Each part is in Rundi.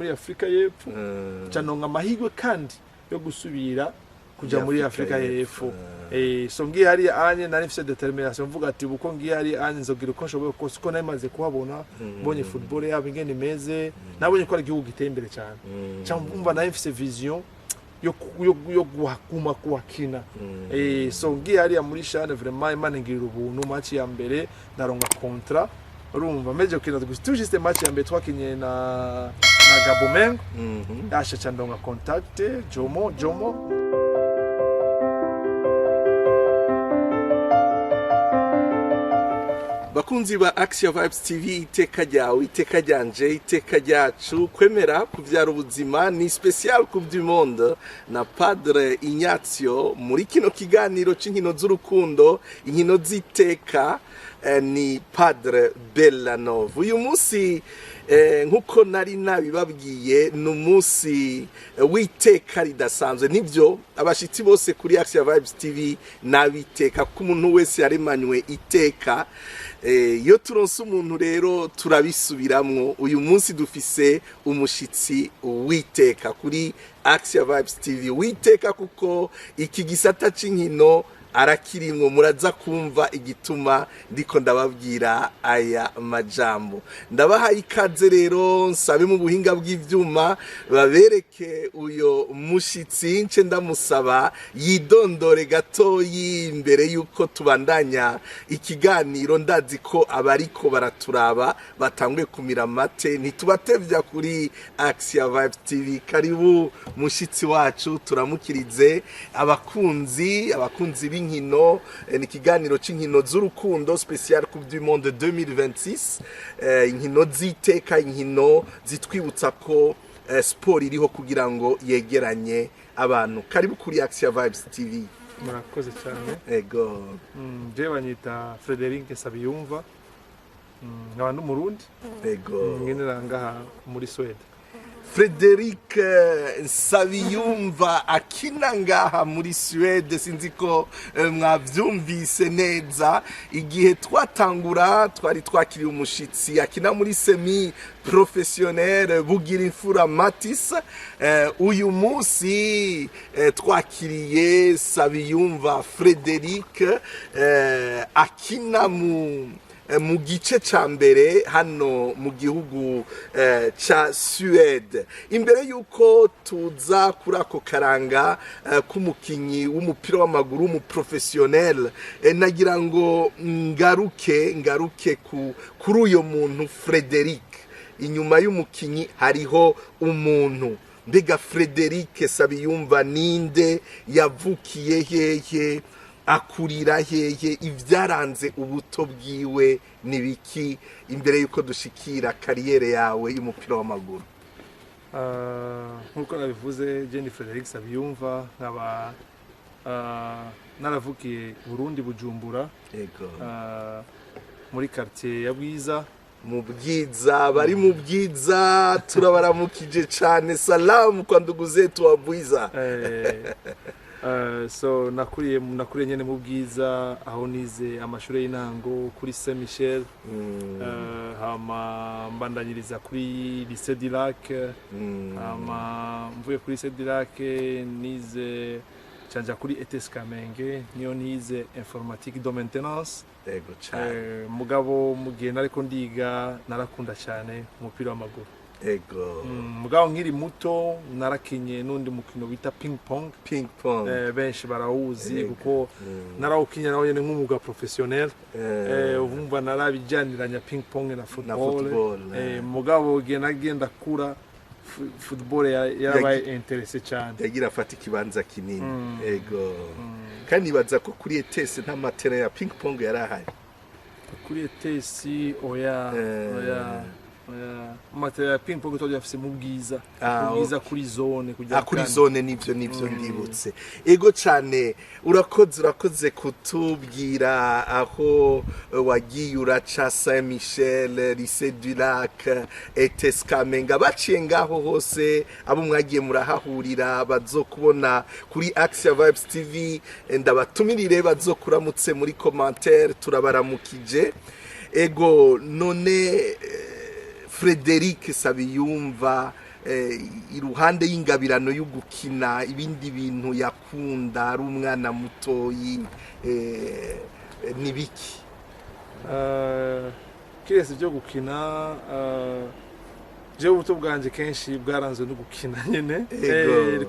muri Afrika y'Epfo canonga amahirwe kandi yo gusubira kuja muri Afrika y'Epfo so ngiye hari anye nari mfise determination mvuga ati buko ngiye hari anye nzogira uko nshoboye kose uko namaze kuhabona mbonye football yabo ingene imeze nabonye ko ari igihugu giteye imbere cyane cyangwa nari mfise vision yo guhakuma kuhakina so ngiye hari muri Shane vraiment Imana ngirira ubuntu match ya mbere ndaronga contrat urumva meje kina juste match ya mbere twakinye na Gabomengo asha chandonga contact Jomo bakunzi ba Action Vibes TV iteka ryawe iteka ryanje iteka ryacu kwemera kuvyara ubuzima ni special Coupe du Monde na Padre Ignazio muri kino kiganiro c'inkino z'urukundo inkino z'iteka ni Padre Bellanova uyu munsi nkuko nari nabibabwiye numunsi witeka ridasanzwe nivyo abashitsi bose kuri Action Vibes TV nabiteka ko umuntu wese yaremanywe iteka iyo turonse umuntu rero turabisubiramwo uyu munsi dufise umushitsi witeka kuri Action Vibes TV witeka kuko iki gisata c'inkino arakirimwo muraza kumva igituma ndiko ndababwira aya majambo ndabaha ikaze rero nsabe mu buhinga bw'ivyuma babereke uyo mushitsi nce ndamusaba yidondore gatoyi imbere yuko tubandanya ikiganiro ndazi ko abariko baraturaba batangwe kumira mate ntitubatevya kuri Action Vibes TV karibu mushitsi wacu turamukirize abakunzi inkino ni kiganiro c'inkino z'urukundo special Coupe du Monde 2026 inkino ziteka inkino zitwibutsa ko sport iriho kugira ngo yegeranye abantu karibu kuri Action Vibes TV murakoze cyane ego je banyita Frederic Sabiyumva nk'abantu mu Burundi ego ngenera ngaha muri Sweden Frederic Sabiyumva akina ngaha muri Sweden sinzi ko mwavyumvise neza igihe twatangura twari twakiriye umushitsi akina muri semi professionnel bugira imfura Matis uyu munsi twakiriye Sabiyumva Frederic akina mu gice ca mbere hano mu gihugu ca Suède imbere yuko tuza kuri ako karanga k'umukinyi w'umupira w'amaguru mu professionnel nagira ngo ngaruke kuri uyo muntu Frederic inyuma y'umukinyi hariho umuntu mbega Frederic Sabiyumva ninde yavukiye hehe akurira hehe ivyaranze ubuto bwiwe nibiki imbere yuko dushikira kariyere yawe y'umupira w'amaguru nkuko nabivuze je ni Frederic Sabiyumva nkaba naravukiye Burundi Bujumbura yego muri quartier ya Bwiza mu Bwiza bari mu Bwiza turabaramukije cyane salamu kwa ndugu zetu wa Bwiza so nakuriye nyene mu Bwiza aho nize amashuri y'intango kuri Saint Michel hama mbandanyiriza kuri Lycée du Lac hama mvuye kuri Lycée du Lac nize canja kuri ETS Kamenge niyo nize informatique de maintenance yego cyane mugabo mugihe nariko ndiga narakunda cyane umupira w'amaguru ego mugabo nkiri muto narakinye nundi mukino bita ping pong benshi barawuzi kuko narawukinye nawo nyene nk'umuga professionnel umva narabijaniranya ping pong na football mugabo genda kura football yarabaye interesse cyane yagira afata ikibanza kinini ego kandi baza ko kuri ETS nta matera ya ping pong yarahari kuri ETS oya matera ping pong twaje afise mu Bwiza kuri zone kujya kuri zone nivyo ndibutse ego cyane urakoze kutubwira aho wagiye uraca Saint Michel Lycée du Lac ETS Kamenge baciye ngaho hose abo mwagiye murahahurira bazokubona kuri Action Vibes TV ndabatumirire bazokuramutse muri commentaire turabaramukije ego none Frederic Sabiyumva iruhande y'ingabirano yo gukina ibindi bintu yakunda ari umwana mutoyi ni biki? Kiretse byo gukina jewe ubuto bwanje kenshi bwaranzwe no gukina nyene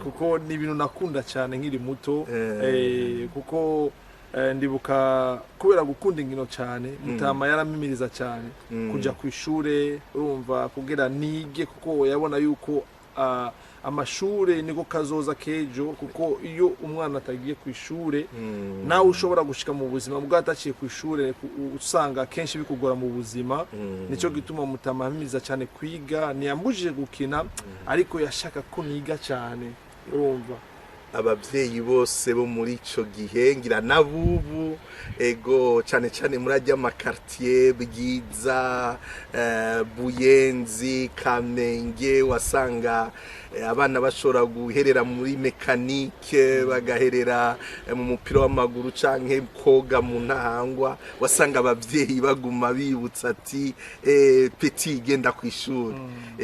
kuko ni ibintu nakunda cyane nkiri muto kuko ndibuka kubera gukunda inkino cyane mutama yaramimiriza cyane kuja ku ishure urumva kugira nige kuko yabona yuko amashure niko kazoza kejo kuko iyo umwana atagiye ku ishure nawe ushobora gushika mu buzima bwataciye ku ishure usanga kenshi bikugora mu buzima nico gituma mutama amimiza cyane kwiga ntiyambujije gukina ariko yashaka ko niga cyane urumva abavyeyi bose bo muri ico gihe ngira nabubu ego cyane cyane muri ajya makartier Bwiza Buyenzi Kamenge wasanga abana bashobora guherera muri mekanike bagaherera mu mupira w'amaguru canke koga mu ntahangwa wasanga abavyeyi baguma bibutsa ati petit genda kwishura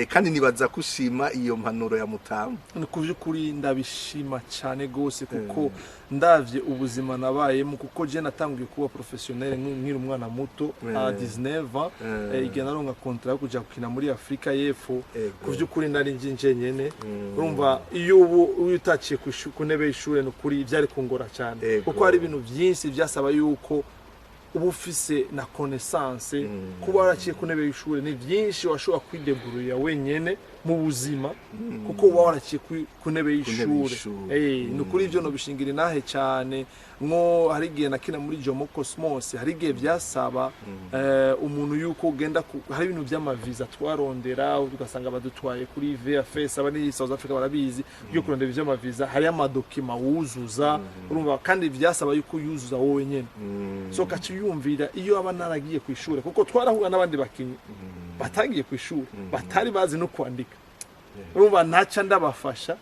kandi nibaza kushima iyo mpanuro ya Mutama. Kuvyukuri ndabishima cyane gose kuko ndavye ubuzima nabayemo kuko je natangiye kuba professionnel nkiri umwana muto a 19 igihe naronka contrat yo kuja gukina muri Afrika y'Epfo kuvyukuri nari nje nyene urumva iyo utaciye ku ntebe y'ishure no kuri byari kungora cyane kuko hari ibintu byinshi byasaba yuko ubufise na connaissance kuba waraciye ku ntebe y'ishure ni byinshi washobora kwideburira wenyene mu buzima kuko uba waraciye ku ntebe y'ishure ni kuri ivyo no bishingira inahe cyane nko hari igihe nakina muri Jomo Cosmos hari igihe byasaba umuntu yuko ugenda hari ibintu by'amaviza twarondera ugasanga badutwaye kuri VFS abani South Africa barabizi yo kurondera ivy'amaviza hari amadokima wuzuza urumva kandi byasaba yuko yuzuza wowe nyene so kaci yumvira iyo aba naragiye ku ishure kuko twarahura n'abandi bakinyi batagiye ku ishure batari bazi no kwandika urumva ntaca ndabafasha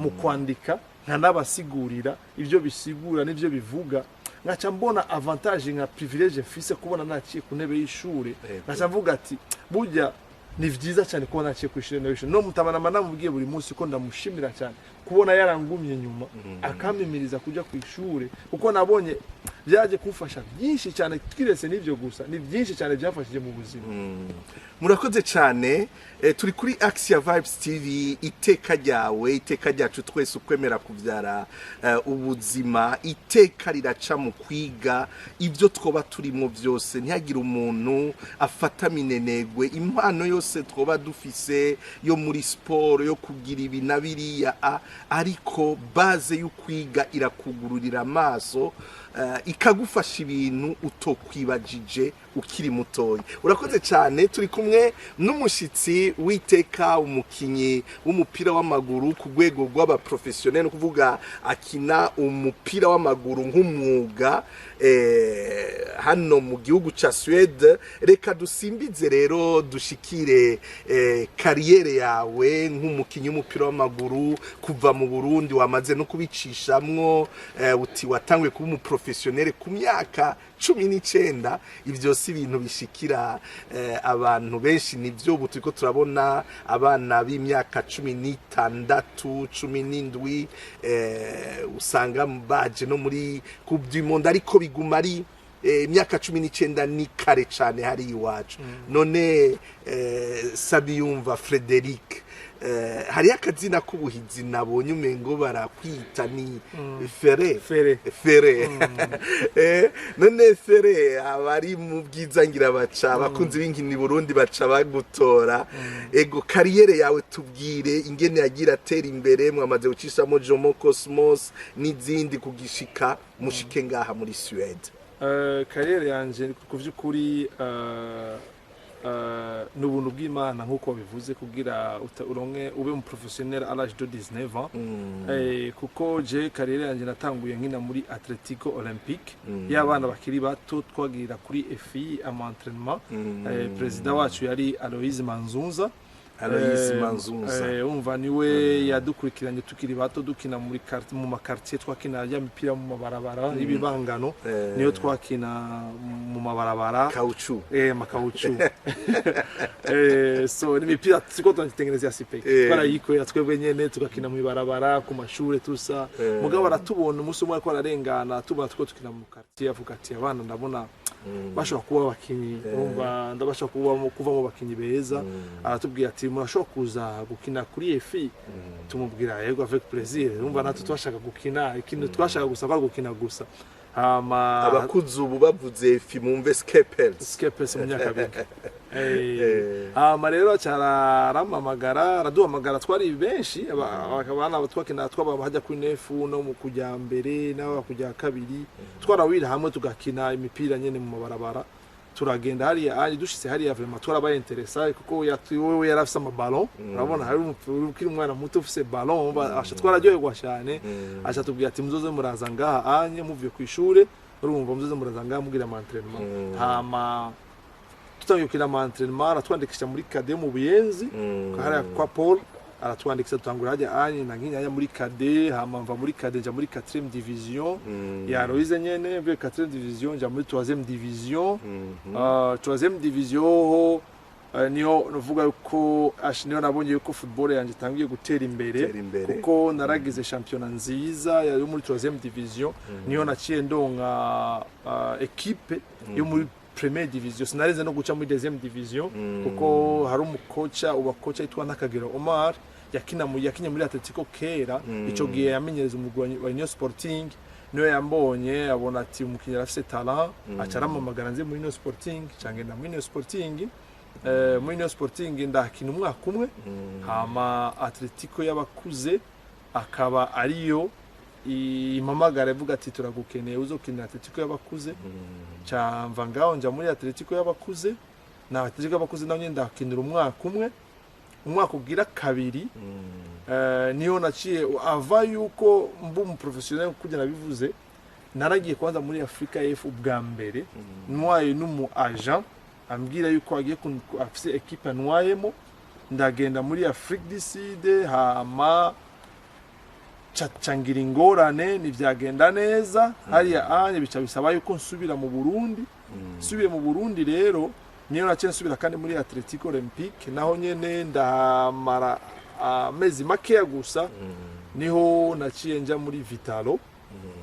mu kwandika nkanabasigurira ibyo bisigura n'ibyo bivuga ngaca mbona avantage nka privilege mfise kubona naciye ku ntebe y'ishure ngaca mvuga ati burya ni vyiza cyane kubona naciye ku ishure no Mutamana namubwiye buri munsi ko ndamushimira cyane kubona yarangumye nyuma akamimiriza kuja ku ishure kuko nabonye byaje kumfasha byinshi cyane kiretse n'ivyo gusa ni byinshi cyane byafashije mu buzima. Murakoze cyane turi kuri Axia Vibes TV iteka ryawe iteka ryacu twese ukwemera kuvyara ubuzima iteka riraca mu kwiga ibyo twoba turimo byose ntihagire umuntu afata minenegwe impano yose twoba dufise yo muri sport yo kugira ibi nabiriya ariko base yo kwiga irakugururira amaso ikagufasha ibintu utokwibajije ukiri mutoyi. Urakoze cyane turi kumwe n'umushitsi witeka umukinyi w'umupira w'amaguru ku rwego rw'aba professionnel kuvuga akina umupira w'amaguru nk'umwuga hano mu gihugu ca Swede. Reka dusimbize rero dushikire kariyere yawe nk'umukinyi w'umupira w'amaguru kuva mu Burundi wamaze no kubicishamwo uti watangwe kuba umuprofessionnel ku myaka 19 ivyo si ibintu bishikira abantu benshi nivyo butuko turabona abana b'imyaka 16 17 usanga baje no muri Coupe du Monde ariko biguma ari imyaka 19 ni kare cyane hari iwacu none Sabiyumva Frederic hari akazina k'ubuhizi nabonye umengo barakwita ni Fere none Fere abari mu bwiza ngira baca bakunze b'inkini Burundi baca bagutora ego kariyere yawe tubwire ingene yagira tera imbere mwamaze gucishamo Jomo Cosmos n'izindi kugishika mushike ngaha muri Swede. Kariyere yanje kuvyukuri n'ubuntu bw'Imana nkuko bivuze kugira uronke ube mu professionnel à l'âge de 19 ans kuko je kariyere yanje natanguye nkina muri Atletico Olympique y'abana bakiri bato twagira kuri FI ama entraînement president wacu yari Aloise Manzunza Aloyse Manzunza umva niwe yadukurikiranye tukiri bato dukina muri mu makartier twakina ya mipira mu mabarabara y'ibibangano niyo twakina mu mabarabara kauchu makauchu so ni mipira tsiko tunitengenezea sipe twarayikoya twebwe nyene tugakina mu ibarabara ku mashure tusa mugabo baratubona umunsi umwe ko ararengana tubona tuko tukina mu quartier avuga ati abana ndabona bashobora kuba abakinyi urumva ndabashobora kuva mu bakinyi beza aratubwira ati murashobora kuza gukina kuri EFI tumubwira yego avec plaisir urumva natwe twashaka gukina ikintu twashaka gusa kwa gukina gusa abakuzi ubu bavuze EFI mumve Skepers mu Nyakabiga rero cyararamamagara araduhamagara twari benshi abana twakina twaba hajya kuri nefu no mu kujya mbere nawe kujya kabiri twarawira hamwe tugakina imipira nyene mu mabarabara turagenda hariya ari dushitse hariya vraiment twarabaye interesa kuko wewe yarafise amaballon urabona hari ukiri umwana muto ufise ballon asha twararyoherwa cyane asha tubwira ati muzoze muraza ngaha anye muvuye ku ishure urumva muzoze muraza ngaha mugira entraînement hama tutangukira entraînement aratwandikisha muri kade mu Buyenzi hariya kwa Paul aratwandikisha tutangura hajya anye na nkinya muri kade hama mva muri kade nja muri 4e division ya Aloyse nyene mve 4e division nja muri 3e division 3e division niyo nuvuga yuko niyo nabonye yuko football yanje tangiye gutera imbere kuko naragize championnat nziza yo muri 3e division niyo naciye ndonga equipe yo muri Premier division sinarize no guca muri 2e division kuko hari umukocha ubakocha yitwa Nakagero Omar yakinye muri Atletico kera ico gihe yamenyereza umugwanyi wa Union Sporting niyo yambonye abona ati umukinnyi afite talent acaramamagara nze muri Union Sporting cyangenda muri Union Sporting muri Union Sporting ndakina umwaka umwe hama Atletico y'abakuze akaba ariyo imamagara ivuga ati turagukeneye uzokina Atletico y'abakuze cyamva ngaho nja muri Atletico y'abakuze na Atletico y'abakuze nayo ndakinira umwaka umwe umwaka ugira kabiri niyo naciye ava yuko mbu mu professionnel kugena bivuze naragiye kwanza muri Afrika y'Epfo bwa mbere nwaye n'umu agent ambwira yuko agiye afise equipe nwayemo ndagenda muri Afrique du Sud hama cangira ingorane nivyagenda neza hariya anye bica bisaba yuko nsubira mu Burundi subiye mu Burundi rero niyo naciye nsubira kandi muri Atletico Olympique naho nyene ndamara amezi makeya gusa niho naciye nja muri Vitalo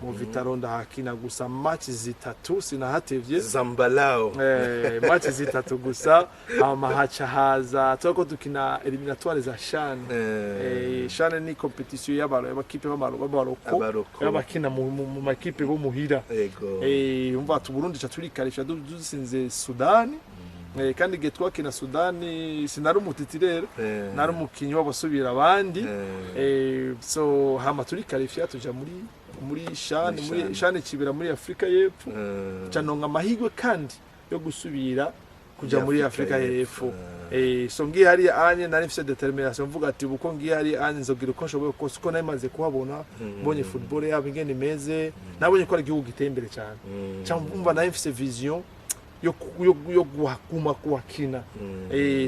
mu Vitalo ndahakina gusa match zitatu sinahatevye Zambalao match zitatu gusa hama haza twako dukina eliminatoire za CHAN CHAN ni competition y'abakipe b'amaroko y'abakina mu makipe bo muhira umva tu Burundi ca turi qualifié dusinze Sudani kandi ge twakina Sudani sinari umutitirere nari umukinyi w'abasubira abandi so hama turi qualifié tuja muri CHAN kibera muri Afrika y'Epfo canonga amahigwe kandi yo gusubira kuja muri Afrika y'Epfo so ngiye hari anye nari mfise determination mvuga ati buko ngiye hari anye nzogira uko nshoboye ko siko namaze kuhabona mbonye football yabo ingene meze nabonye ko ari igihugu giteye imbere cyane cyangwa nari mfise vision yo guhakuma kuwakina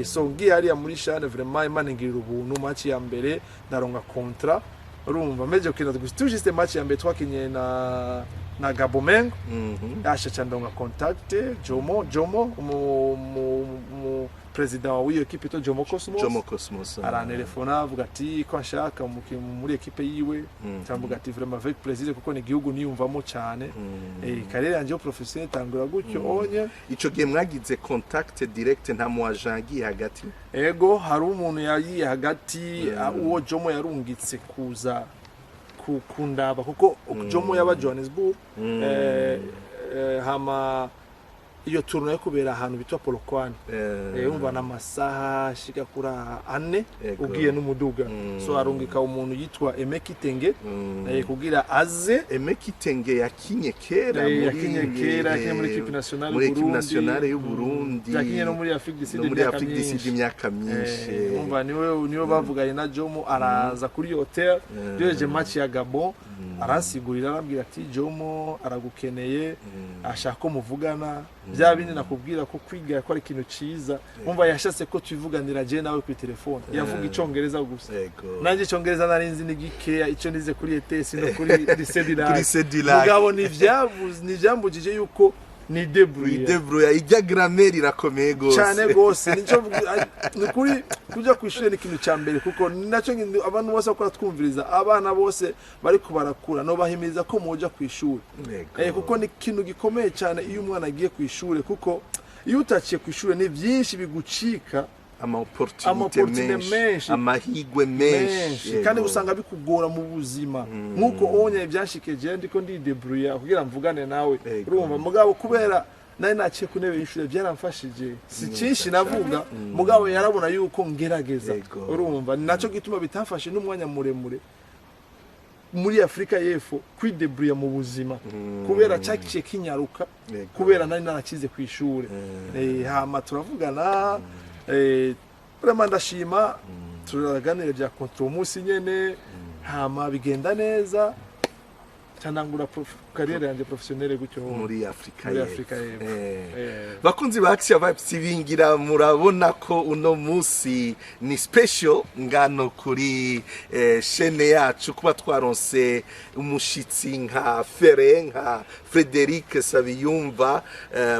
so ngiye hari muri CHAN vraiment Imana ngirira ubuntu match ya mbere ndaronga contrat urumva meje kina tujiste match ya mbere twakinye na Gabomengo asha chandonga contact Jomo mu president w'iyo equipe to Jomo Cosmos aranelefona avuga ati ko ashaka muri equipe yiwe cyamvuga ati vraiment avec plaisir kuko ni gihugu niyumvamo cyane karere yanje yo professionnel tangura gutyo onye ico gihe mwagize contact direct nta mu agent hagati ego hari umuntu yayi hagati uwo Jomo yarungitse kuza kundaba kuko Jomo yaba Johannesburg hama iyo tournoi kubera ahantu bitwa Polokwane umva na masaha shika kura 4 ugiye n'umuduga so arungika umuntu yitwa Emekitenge kugira aze Emekitenge yakinye kera muri equipe nationale y'u Burundi yakinye no muri Afrique du Sud imyaka myinshi umva niwe bavuganye na Jomo araza kuri hotel yeje match ya Gabon aransigurira arambwira ati Jomo aragukeneye ashaka ko muvugana bya bindi nakubwira ko kwiga ko ari ikintu ciza umva yashatse ko tuvuganira je nawe ku telefone yavuga icongereza gusa nanje icongereza narinzi ni gikeya ico nize kuri ETS no kuri Sedila mugabo ni vyambujije yuko ni debrouiller ijya grammaire irakomeye gose cyane gose nico nukuri kujya kwishuri ni ikintu cyambere kuko naco abantu bose bakora twumviriza abana bose bari kubarakura no bahimiriza ko muja kwishuri kuko ni ikintu gikomeye cyane iyo umwana agiye kwishuri kuko iyo utaciye kwishuri ni byinshi bigucika opportunity menshi amahigwe menshi kandi usanga bikugora mu buzima nkuko onye byashikeje ndiko ndidebrouiller kugira mvugane nawe urumva mugabo kubera nari naciye ku ntebe y'ishuri byaramfashije si cyinshi navuga mugabo yarabona yuko ngerageza urumva naco gituma bitafashe n'umwanya muremure muri Afrika y'Epfo kwidebrouiller mu buzima kubera cyakiye kinyaruka kubera nari narakize ku ishuri hama turavugana vraiment ndashima turaganira bya kontra umunsi nyene hama bigenda neza cyandangura kariyeri yanje professionnelle gutyo muri Afrika bakunzi ba Action Vibes TV ngira murabona ko uno munsi ni special ngano kuri chaîne yacu kuba twaronse umushitsi nka nka Frederic Sabiyumva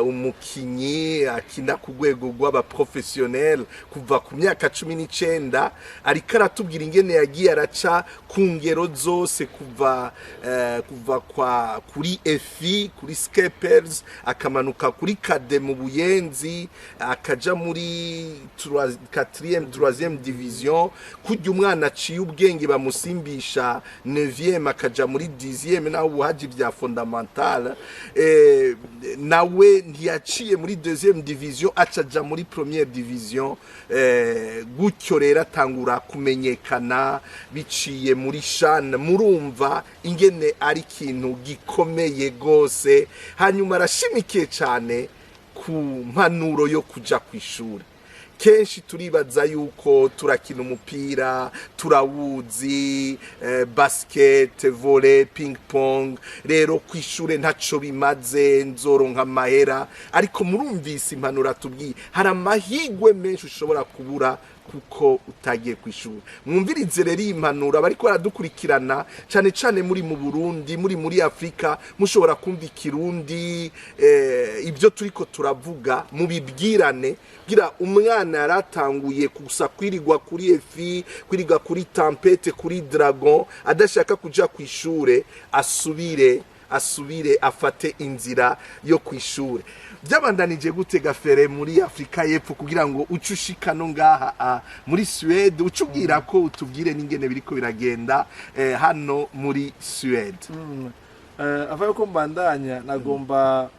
umukinyi akina ku rwego rw'aba professionnel kuva ku myaka 19 ariko aratubwira ingene yagiye araca ku ngero zose kuva kuri FI kuri Skepers akamanuka kuri Kade mu Buyenzi akaja muri 4e 3e division kujya umwana aciye ubwenge bamusimbisha 9e akaja muri 10e naho ubuhaji bya fondamental nawe ntiyaciye muri 2e division acaja muri 1e division gutyo rero atangura kumenyekana biciye muri Shan murumva ingene ari kintu gikomeye gose hanyuma arashimikiye cyane ku mpanuro yo kuja kwishura kenshi turibaza yuko turakina umupira turawuzi basket volley ping pong rero kwishure ntaco bimaze nzoronka mahera ariko murumvise impanuro atubwiye hari amahigwe menshi ushobora kubura kuko utagiye kwishura mwumvirize rero impanuro bariko baradukurikirana cyane cyane muri mu Burundi muri Afrika mushobora kumva ikirundi ibyo turiko turavuga mu bibwirane gira umwana yaratanguye gusa kwirigwa kuri FI kwirigwa kuri Tempete kuri Dragon adashaka kuja kwishure asubire afate inzira yo kwishure byabandanije gutega fere muri Afrika y'Epfo kugira ngo ucushika no ngaha muri Suède ucubwira ko utubwire n'ingene biriko biragenda hano muri Suède avaye ko mbandanya nagomba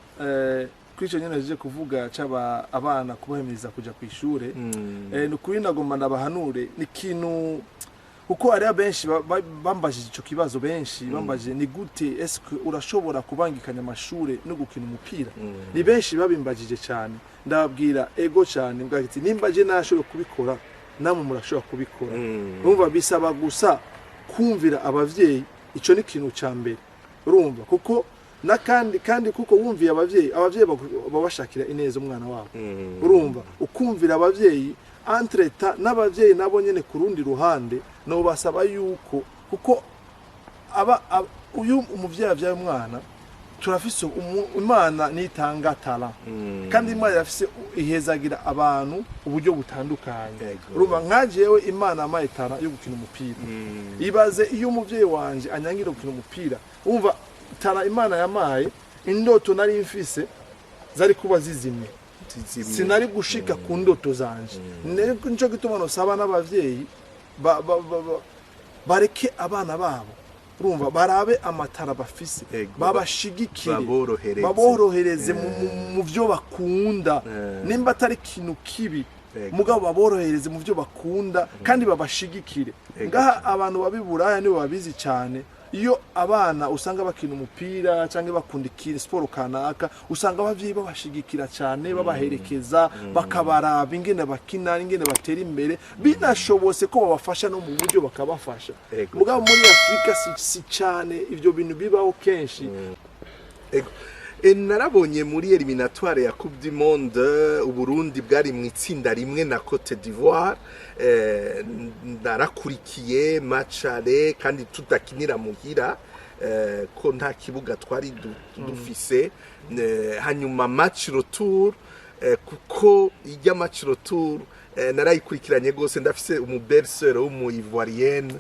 kwico nyene je kuvuga caba abana kubahemiriza kuja kwishure nukuri nagomba ndabahanure ni kintu kuko ari benshi bambajije ico kibazo benshi bambajije ni gute eske urashobora kubangikanya amashure no gukina umupira ni benshi babimbajije cyane ndababwira ego cyane ngahiti nimbaje nashobora kubikora namwe murashobora kubikora urumva bisaba gusa kumvira abavyeyi ico ni kintu cyambere urumva kuko kandi kuko wumviye abavyeyi babashakira ineza umwana wabo urumva ukumvira abavyeyi entreta n'abavyeyi nabo nyene ku rundi ruhande no basaba yuko kuko uyu umuvyeyi avyaye umwana turafise Imana nitanga talent kandi Imana yafise ihezagira abantu uburyo butandukanye urumva nkajewe Imana amaye talent yo gukina umupira ibaze iyo umuvyeyi wanje anyangira gukina umupira umva talent Imana yamaye indoto nari mfise zari kuba zizimye sinari gushika ku ndoto zanje nico gituma no saba n'abavyeyi bareke abana babo urumva barabe amatara bafise babashigikire baborohereze mu byo bakunda nimba atari kintu kibi mugabo baborohereze mu byo bakunda kandi babashigikire ngaha abantu babiburaya nibo babizi cyane iyo abana usanga bakina umupira cyangwa bakundikira sport kanaka usanga abavyeyi babashigikira cyane babaherekeza bakabaraba ingene bakina ingene batera imbere binashobose ko babafasha no mu buryo bakabafasha mugabo muri Afrika si cyane ivyo bintu bibaho kenshi narabonye muri eliminatoire ya Coupe du Monde Uburundi bwari mu itsinda rimwe na Cote d'Ivoire, narakurikiye match ale kandi tudakinira muhira ko nta kibuga twari dufise, hanyuma match retour kuko ijya match retour narayikurikiranye gose, ndafise umuberseur w'umuivoirienne,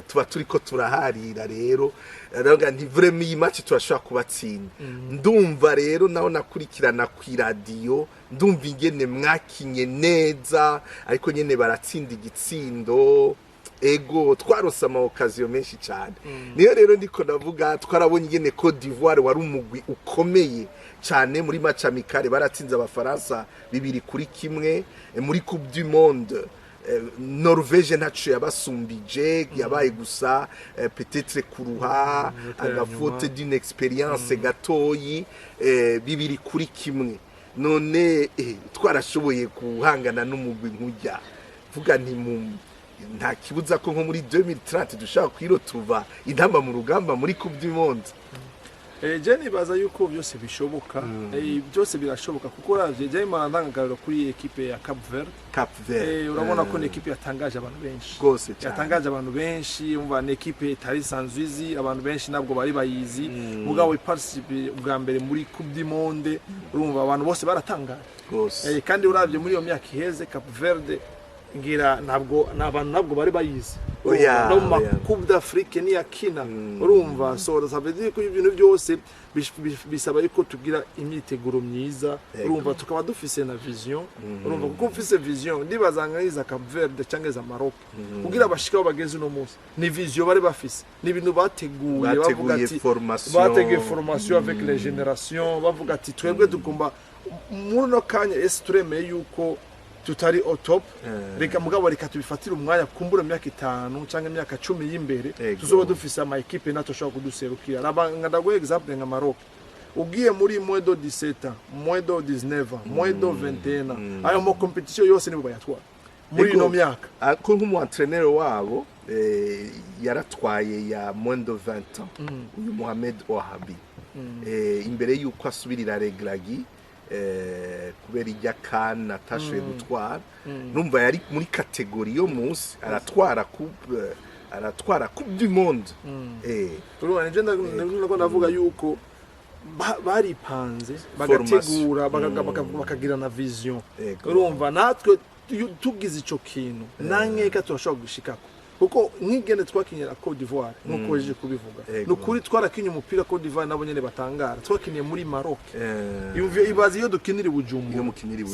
tuba turiko turaharira rero aravuga nti vraiment iyi match turashobora kubatsinda. Ndumva rero naho nakurikirana ku radio, ndumva ingene mwakinye neza ariko nyene baratsinda igitsindo, ego twarose ama occasion menshi cyane. Niyo rero ndiko navuga twarabonye ingene Cote d'Ivoire wari umugwi ukomeye cyane muri match amicale, baratsinze abafaransa 2-1 muri Coupe du Monde. Norvège ntacu yabasumbije, yabaye gusa peut-être kuruha agafote d'une expérience gatoyi 2-1. None twarashoboye guhangana n'umugwi nkujya, vuga nti nta kibuza ko nko muri 2030 dushaka kwirotuva intamba mu rugamba muri Coupe du Monde. Je nibaza yuko byose bishoboka, byose birashoboka kuko uravye je marandangagaro kuri equipe ya Cap Verde. Urabona ko ni equipe yatangaje abantu benshi gose cyane, yatangaje abantu benshi, umva ni equipe itari sanzwizi, abantu benshi nabwo bari bayizi, mugabo iparticipe ubwa mbere muri Coupe du Monde, urumva abantu bose baratangaje gose. Kandi uravye muri iyo myaka iheze Cap Verde ngira ntabwo bari bayizi, no mu Coupe d'Afrique ni yakina, urumva so ça veut dire ko ibintu byose bisaba yuko tugira imyiteguro myiza, urumva tukaba dufise na vision, urumva kuko ufise vision ndibazanga iza Cap Verde cyangwa iza Maroc kugira bashikaho bageze no munsi, ni vision bari bafise, ni ibintu bateguye, bavuga ati bateguye formation avec les générations, bavuga ati twebwe tugomba muri no kanya turemeye yuko tutari au top, reka mugabo reka tubifatira umwanya kumbura myaka 5 cyangwa myaka 10 y'imbere tuzoba dufise ama equipe nato shaka kuduserukira. Ndaguha example nka Maroc, ugiye muri moins de 17 ans, moins de 19 ans, moins de 21 ans, ayo mo competition yose nibo bayatwara muri no myaka. Ko nk'umu entraîneur wabo yaratwaye ya moins de 20 ans, uyu Mohamed Ouahabi, imbere yuko asubirira Regragui kubera ijya kana atashoboye gutwara, numva yari muri kategori yo munsi aratwara Coupe du Monde. Urumva nje ndavuga yuko baripanze bagategura bakagira na vision, urumva natwe tugize ico kintu nankeka turashobora gushikako kuko nk'igene twakinyera Cote d'Ivoire nuko je kubivuga, nukuri twarakinye umupira Cote d'Ivoire nabo nyene batangara, twakiniye muri Maroc, ibazi yo dukinira Bujumbura,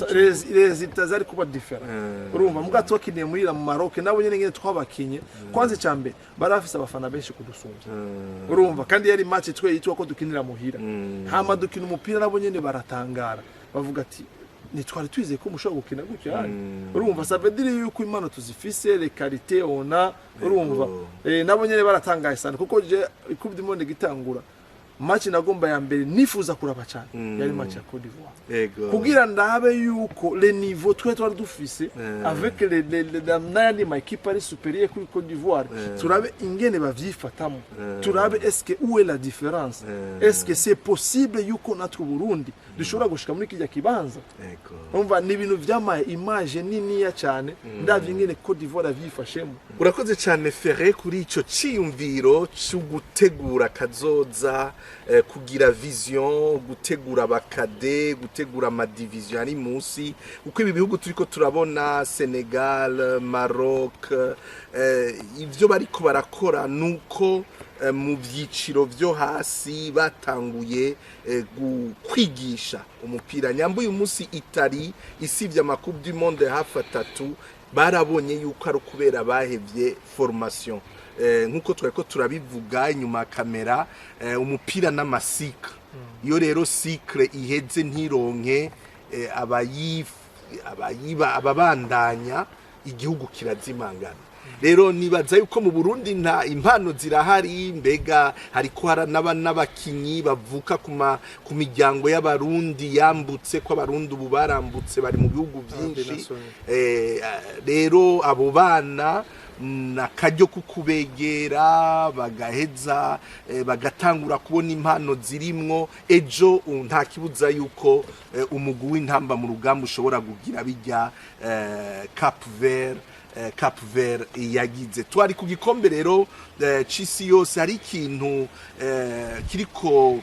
resultats zari kuba different, urumva muga twakiniye muri Maroc nabo nyene twabakinye, kwanze cyambe barafise abafana benshi kudusumba, urumva kandi yari match twe yitwa ko dukinira muhira, hama dukina umupira nabo nyene baratangara, bavuga ati nitwari twizeye ko mushobora gukina gutya, urumva ça veut dire yuko impano tuzifise, les qualités ona, urumva nabo nyene baratangaye sana kuko je Coupe du Monde gitangura match nagomba ya mbere nifuza kuraba cyane yari match ya Cote d'Ivoire, kugira ndabe yuko le niveau twari dufise avec les ma équipe ari supérieure kuri Cote d'Ivoire, turabe ingene bavyifatamo, turabe est-ce que où est la différence, est-ce que c'est possible yuko natwe Burundi dushobora gushika muri kijya kibanza. Umva ni ibintu vyama image nini ya cyane, ndavye ingene Cote d'Ivoire avyifashemo. Urakoze cyane Ferre kuri ico ciyumviro cyo gutegura kazoza, kugira vision, gutegura abakade, gutegura ama division ari munsi, uko ibi bihugu turiko turabona Senegal, Maroc, ivyo bariko barakora nuko mu byiciro byo hasi batanguye kwigisha umupira. Nyambuye umunsi Itali isivye ama Coupe du Monde hafi 3 barabonye yuko ari kubera bahevye formation, nkuko twariko turabivuga inyuma kamera, umupira n'amasika, iyo rero cycle iheze ntironke ababandanya igihugu kirazimangana. Rero nibaza yuko mu Burundi nta impano zirahari, mbega hariko n'abakinyi bavuka ku miryango y'abarundi yambutse, ko abarundi ubu barambutse bari mu bihugu byinshi, rero abo bana n'akaryo kukubegera bagaheza bagatangura kubona impano zirimwo ejo nta kibuza yuko umugwi w'intamba mu rugamba ushobora kugira bijya Cap Vert yagize twari ku gikombe rero c'isi yose hari ikintu kiriko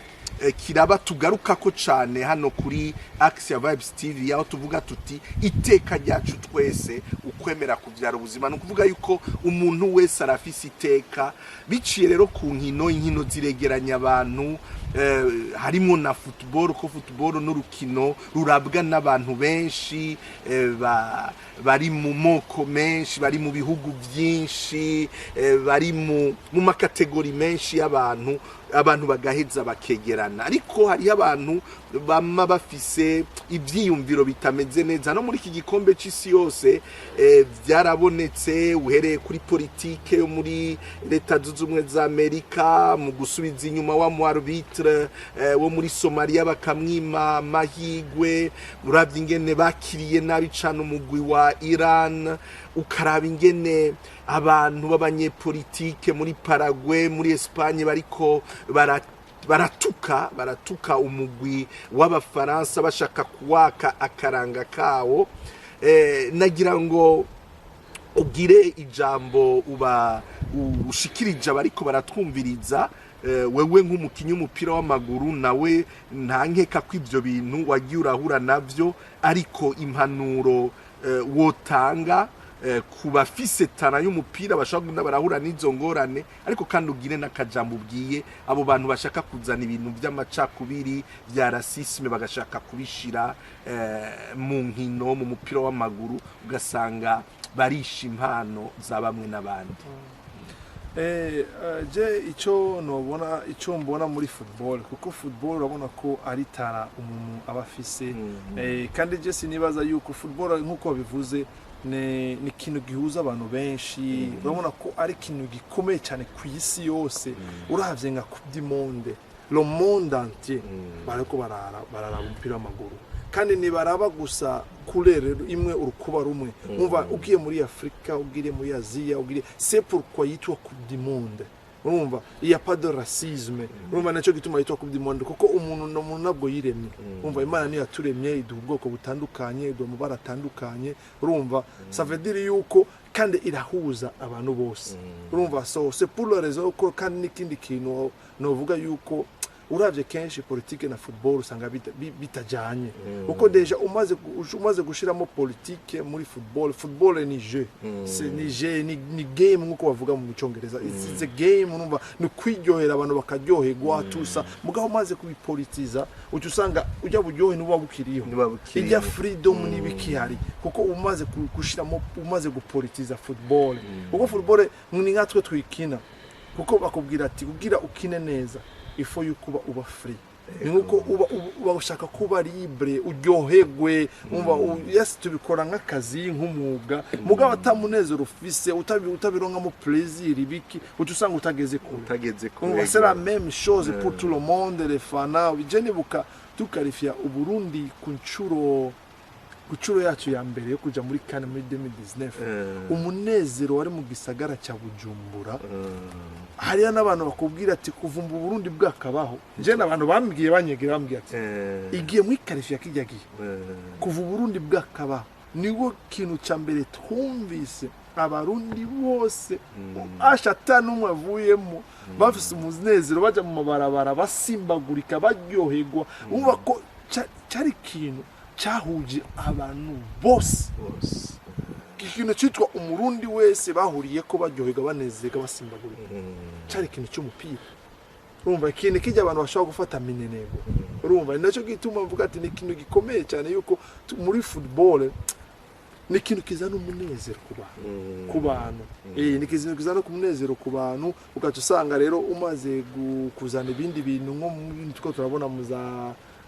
kiraba tugaruka ko cyane hano kuri Axia Vibes TV aho tuvuga tuti iteka ryacu twese ukwemera kuvyara ubuzima no kuvuga yuko umuntu wese arafise iteka biciye rero ku inkino ziregeranya abantu harimo na football ko football n'urukino rurabwa n'abantu benshi bari mu moko menshi bari mu bihugu byinshi bari mu makategori menshi y'abantu bagaheza bakegerana ariko hari abantu bama bafise ivyiyumviro bitameze neza no muri iki gikombe c'isi yose byarabonetse uhereye kuri politike yo muri leta zunze ubumwe za Amerika mu gusubiza inyuma wa mu arbitre wo muri Somalia bakamwima mahigwe uravye ingene bakiriye nabi cane umugwi wa Iran ukaraba ingene abantu b'abanyepolitike muri Paraguay muri Espagne bariko baratuka umugwi w'abafaransa bashaka kuwaka akaranga kawo nagira ngo ugire ijambo ushikirije bariko baratwumviriza wewe nk'umukinyi w'umupira w'amaguru nawe ntankeka ko ivyo bintu wagiye urahura navyo ariko impanuro wotanga kubafise tana y'umupira bashaka barahura n'izo ngorane ariko kandi ugire n'akajambo ubwiye abo bantu bashaka kuzana ibintu by'amacakubiri bya racisme bagashaka kubishira mu nkino mu mupira w'amaguru ugasanga barisha impano za bamwe n'abandi je icyo mbona muri football kuko football urabona ko ari tara umuntu aba afise kandi je sinibaza yuko football nk'uko bivuze ni ikintu gihuza abantu benshi urabona ko ari ikintu gikomeye cyane ku isi yose uravye nka Coupe du Monde le monde entier bariko bararaba umupira w'amaguru kandi nibaraba gusa couleur imwe urukuba rumwe umva ugiye muri Afrika ugiye muri Asia ugiye c'est pourquoi yitwa Coupe du Monde urumva il y a pas de racisme urumva naco gituma yitwa Coupe du Monde kuko umuntu nabwo yiremye urumva Imana ni yaturemye iduha ubwoko butandukanye iduha amabara atandukanye urumva ça veut dire yuko kandi irahuza abantu bose urumva so c'est pour le raison ko kandi n'ikindi kintu novuga yuko uravye kenshi politique na football usanga bitajanye uko deja umaze gushiramo politique muri football ni jeu c'est ni jeu ni game nkuko bavuga mu cyongereza it's a game urumva ni kwiryohera abantu bakaryoherwa tusa mugabo umaze kubipolitiza usanga ujya buryohe n'uba bukiriyo ijya freedom n'ibikihari kuko umaze gushiramo umaze gupolitiza football kuko football ni nkatwe twikina kuko bakubwira ati kugira ukine neza ifo yuko uba free nuko uba ushaka kuba libre uryoherwe umva yes tubikora nk'akazi nk'umuga mugabo atamunezero ufise utabironka mu plaisir ibiki utusanga utageze ko c'est la même chose pour tout le monde les fans bijene buka tukarifia uburundi kuncuro yacu ya mbere yo kuja muri CAN muri 2019 umunezero wari mu gisagara cya Bujumbura hariya n'abantu bakubwira ati kuvumba Burundi bwakabaho je n'abantu bambwiye banyegera bambwiye ati igiye muri qualifier kijyagiye kuva Burundi bwakabaho niwo kintu cya mbere twumvise abarundi bose ashata numwe avuyemo bafise umunezero baja mu mabarabara basimbagurika baryoherwa umva ko cyari kintu cyahuje abantu bose ikintu cyitwa umurundi wese bahuriye ko baryoherwa banezerwa basimbagurika cyari ikintu cy'umupira urumva ikintu kijya abantu bashaka gufata minenego urumva nacyo gituma mvuga ati ni ikintu gikomeye cyane yuko muri football ni ikintu kizana umunezero ku bantu ni ikintu kizana umunezero ku bantu ugatusanga rero umaze kuzana ibindi bintu nko two turabona mu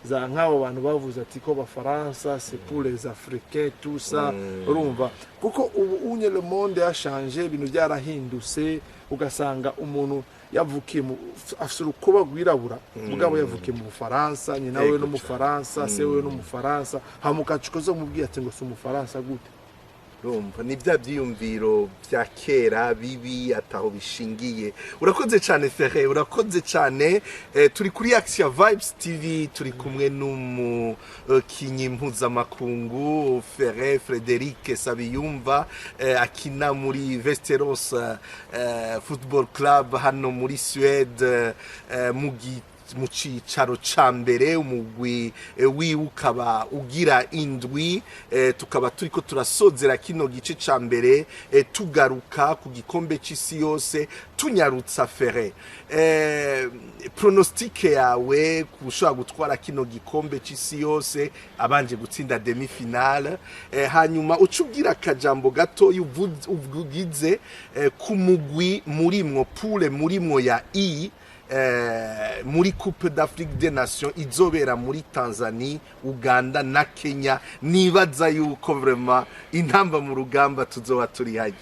za nk'abo bantu bavuze ati ko bafaransa c'est pour les africains tout ça urumva kuko ubu unye le monde a changé ibintu byarahindutse ugasanga umuntu yavukiye mu afite urukuba rwirabura mugabo yavukiye mu Bufaransa nyina we no mu Faransa se we no mu Faransa hamukacuko zo mubwiye ati ngo si mu Faransa gute urumva ni bya byiyumviro bya kera bibi ataho bishingiye. Urakoze cyane Ferre, urakoze cyane. Turi kuri Action Vibes TV, turi kumwe n'umukinyi mpuzamakungu Ferre Frederic Sabiyumva, akina muri Västerås Football Club hano muri Suède, mu cicaro ca mbere. Umugwi wiwe ukaba ugira indwi, tukaba turiko turasozera kino gice ca mbere, tugaruka ku gikombe c'isi yose tunyarutsa Ferre. Pronostique yawe kushobora gutwara kino gikombe c'isi yose abanje gutsinda demi finale, hanyuma ucubwira akajambo gato uvugize ku mugwi murimwo poule murimwo ya I muri Coupe d'Afrique des Nations izobera muri Tanzania, Uganda na Kenya. Nibaza yuko vraiment intamba mu rugamba tuzoba turi haje.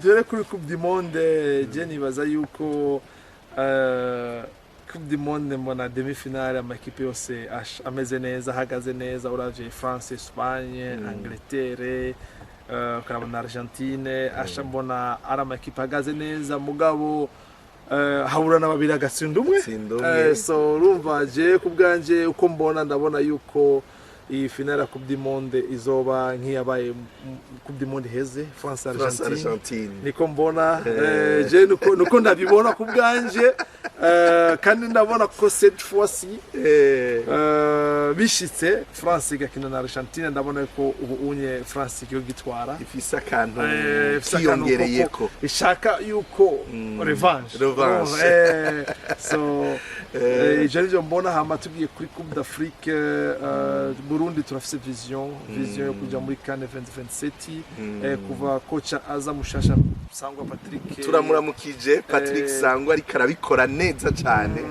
Dore kuri Coupe du Monde je nibaza yuko Coupe du Monde mbona demi finale amakipe yose ameze neza, ahagaze neza. Uravye France, Espagne, Angleterre, na Argentine, mbona ari amakipe ahagaze neza, mugabo habura n'ababiri agatsinda umwe. So urumva je kubwanje uko mbona, ndabona yuko iyi finale ya Coupe du Monde izoba nk'iyabaye Coupe du Monde heze France Argentine. Niko mbona, je nuko ndabibona kubwanje, kandi ndabona ko cette fois-ci bishitse France igakina na Argentine. Ndabona ko ubu unye France igiye gitwara, ifise akantu kiyongereyeko, ishaka yuko revanche. So je nivyo mbona. Hama tugiye kuri Coupe d'Afrique, Burundi turafise vision yo kuja muri CAN 2027, kuva kocha aza mushasha Sangwa Patrick, turamuramukije Patrick Sangwa ariko arabikora neza cyane.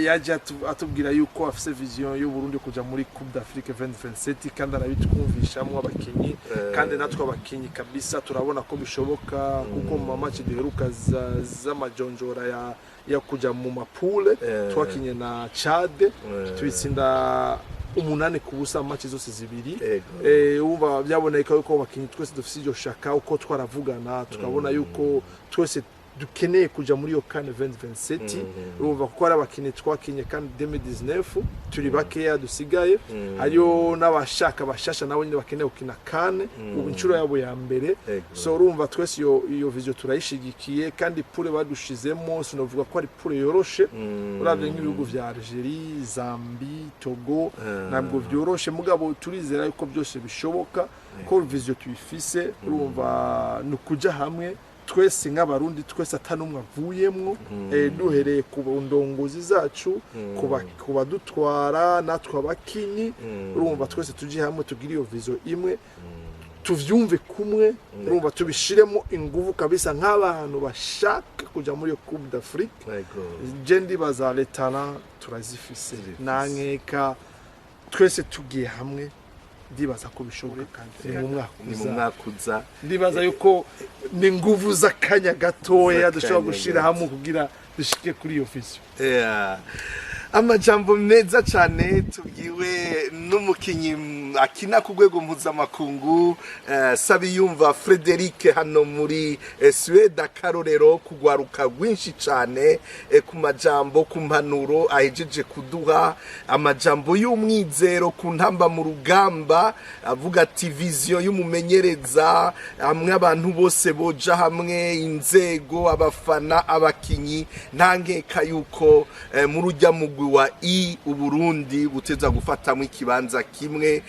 yaje atubwira yuko afise vision yo Burundi kuja muri Coupe d'Afrique 2027, kandi arabitwumvishamwe abakinyi, kandi natwe abakinyi kabisa turabona ko bishoboka, kuko mu match duheruka z'amajonjora ya kuja mu mapule twakinye na Chad, twitsinda 8-0 match zose zibiri. Uba byaboneka yuko abakinyi twese dufise iryo shaka, uko twaravugana tukabona yuko twese dukeneye kuja muri yo CAN 2027. Urumva ko ari abakinyi twakinye kandi 2019 turi bakeya dusigaye, hariyo n'abashaka bashasha nabo nyine bakeneye gukina CAN ubu inshuro yabo ya mbere. So urumva twese iyo vision turayishigikiye, kandi pure badushizemo sinovuga ko ari pure yoroshe. Uravye nk'ibihugu vya Algeria, Zambie, Togo ntabwo vyoroshe, mugabo turizera yuko byose bishoboka, ko vision tuyifise. Urumva nukuja hamwe twese nk'abarundi, twese atanumwe avuyemwo, duhereye ku ndongozi zacu, kuba dutwara natwe abakinyi. Urumva twese tuje hamwe tugira iyo vision imwe, tuvyumve kumwe. Urumva tubishiremo inguvu kabisa nk'abantu bashaka kuja muri iyo Coupe d'Afrique. Je ndibaza les talents turazifise, nankeka twese tugiye hamwe, ndibaza ko bishoboka, kandi ni mu mwaka uza. Ndibaza yuko ni nguvu z'akanya gatoya dushobora gushira hamwe kugira dushike kuri iyo vision. Amajambo meza cyane tubwiwe n'umukinyi akina ku rwego mpuzamakungu, Sabiyumva Frederic hano muri Suède, akarorero kugwaruka rwinshi cyane, ku majambo, ku mpanuro ahejeje kuduha, amajambo y'umwizero ku ntamba mu rugamba, avuga ati vision y'umumenyereza hamwe, abantu bose boja hamwe, inzego, abafana, abakinyi. Ntankeka yuko muri ujya mugwi wa Uburundi buteza gufatamo ikibanza kimwe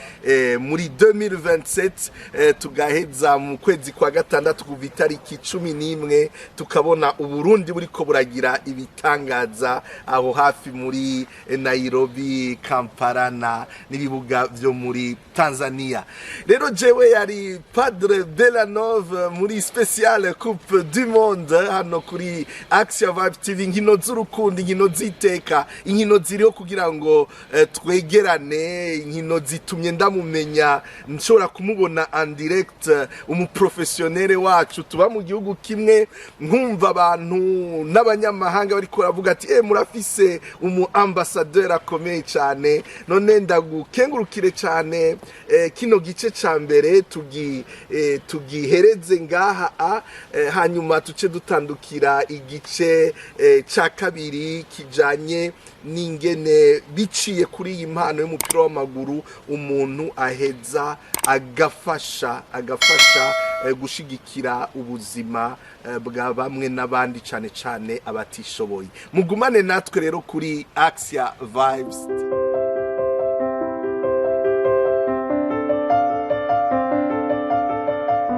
muri 2027, tugaheza mu kwezi kwa gatandatu kuva itariki 11 tukabona Uburundi buriko buragira ibitangaza aho hafi muri Nairobi, Kampala n'ibibuga byo muri Tanzania. Rero jewe yari Padre Belanov muri special Coupe du Monde hano kuri Action Vibes TV. Inkino z'urukundo, inkino ziteka, inkino ziriho kugira ngo twegerane, inkino zitumye ndamumenya nshobora kumubona en direct umuprofessionnel wacu tuba mu gihugu kimwe nkumva abantu n'abanyamahanga bari ko ravuga ati murafise umu ambassadeur akomeye cyane none ndagukengurukire cyane kino gice ca mbere tugihereze ngaha hanyuma tuce dutandukira igice ca kabiri kijanye n'ingene biciye kuri iyi mpano y'umupira w'amaguru umuntu aheza agafasha gushigikira ubuzima bwa bamwe n'abandi cyane cyane abatishoboye mugumane natwe rero kuri Axia Vibes.